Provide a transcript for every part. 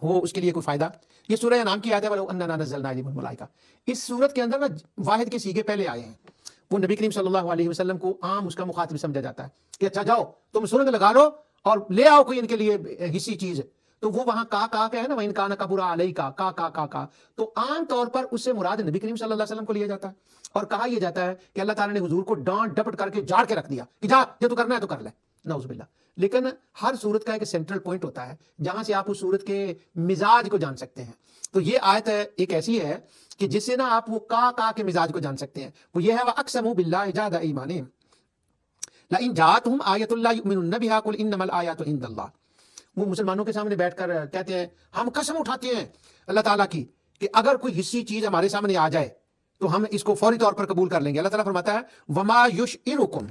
ہو اس کے لیے کوئی فائدہ. یہ سورہ انعام کی آیت ہے وَلَوْ أَنَّنَا نَزَّلْنَا عَلَيْهِمُ الْمَلَائِكَةَ. اس صورت کے اندر نا واحد کے سیغے پہلے آئے ہیں. وہ نبی کریم صلی اللہ علیہ وسلم کو عام اس کا مخاطب سمجھا جاتا ہے کہ اچھا جاؤ تم سرنگ لگا لو اور لے آؤ کوئی ان کے لیے حصی چیز. تو وہ وہاں کا ہے نا وَإِنْ كَانَ كَبُرَ عَلَيْكَ کا. تو عام طور پر اس سے مراد نبی کریم صلی اللہ علیہ وسلم کو لیا جاتا ہے اور کہا یہ جاتا ہے کہ اللہ تعالیٰ نے حضور کو ڈانٹ ڈپٹ کر کے جاڑ کے رکھ دیا کہ جا جو تو کرنا ہے تو کر لے. نعوذ باللہ. لیکن ہر صورت کا ایک سینٹرل پوائنٹ ہوتا ہے جہاں سے آپ اس صورت کے مزاج کو جان سکتے ہیں. تو یہ آیت ایک ایسی ہے کہ جس سے نا آپ وہ کا کے مزاج کو جان سکتے ہیں. وہ یہ ہے وَأَقْسَمُوا بِاللَّهِ جَهْدَ أَيْمَانِهِمْ لَئِن جَاءَتْهُمْ آيَةٌ لَا يُؤْمِنُنَّ بِهَا قُلْ إِنَّمَا الْآيَاتُ عِندَ اللَّهِ. وہ مسلمانوں کے سامنے بیٹھ کر کہتے ہیں ہم قسم اٹھاتے ہیں اللہ تعالیٰ کی کہ اگر کوئی حصی چیز ہمارے سامنے آ جائے تو ہم اس کو فوری طور پر قبول کر لیں گے. اللہ تعالیٰ فرماتا ہے وَمَا يُشْعِرُكُمْ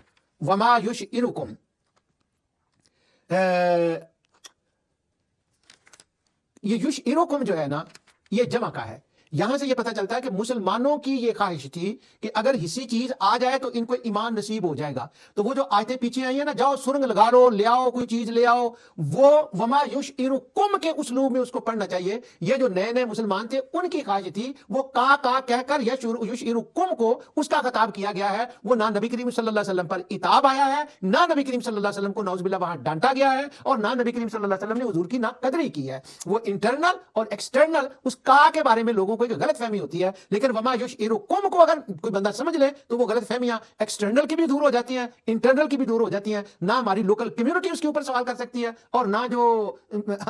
یہ یشعرکم جو ہے نا یہ جمع کا ہے. یہاں سے یہ پتہ چلتا ہے کہ مسلمانوں کی یہ خواہش تھی کہ اگر حصی چیز آ جائے تو ان کو ایمان نصیب ہو جائے گا. تو وہ جو آیتیں پیچھے آئی ہیں نا جاؤ سرنگ لگا لو لے آؤ کوئی چیز لے آؤ, وہ وما یشعرکم کے اسلوب میں اس کو پڑھنا چاہیے. یہ جو نئے نئے مسلمان تھے ان کی خواہش تھی وہ کا کہہ کر یشعرکم کو اس کا خطاب کیا گیا ہے. وہ نہ نبی کریم صلی اللہ علیہ وسلم پر عتاب آیا ہے نہ نبی کریم صلی اللہ علیہ وسلم کو نعوذ باللہ وہاں ڈانٹا گیا ہے اور نہ نبی کریم صلی اللہ علیہ وسلم نے حضور کی ناقدری کی ہے. وہ انٹرنل اور ایکسٹرنل اس کا کے بارے میں لوگوں کو ایک غلط فہمی ہوتی ہے. لیکن وما یشعرکم کو اگر کوئی بندہ سمجھ لے تو وہ غلط فہمیاں ایکسٹرنل کی بھی دور ہو جاتی ہیں انٹرنل کی بھی دور ہو جاتی ہیں. نہ ہماری لوکل کمیونٹی اس کے اوپر سوال کر سکتی ہے اور نہ جو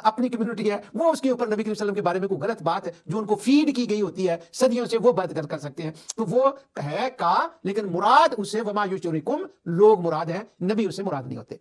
اپنی کمیونٹی ہے وہ اس کے اوپر نبی کریم صلی اللہ علیہ وسلم کے بارے میں کوئی غلط بات ہے جو ان کو فیڈ کی گئی ہوتی ہے صدیوں سے وہ بات کر سکتے ہیں. تو وہ ہے کا لیکن مراد اس سے وما یشعرکم لوگ مراد ہیں نبی اس سے مراد نہیں ہوتے.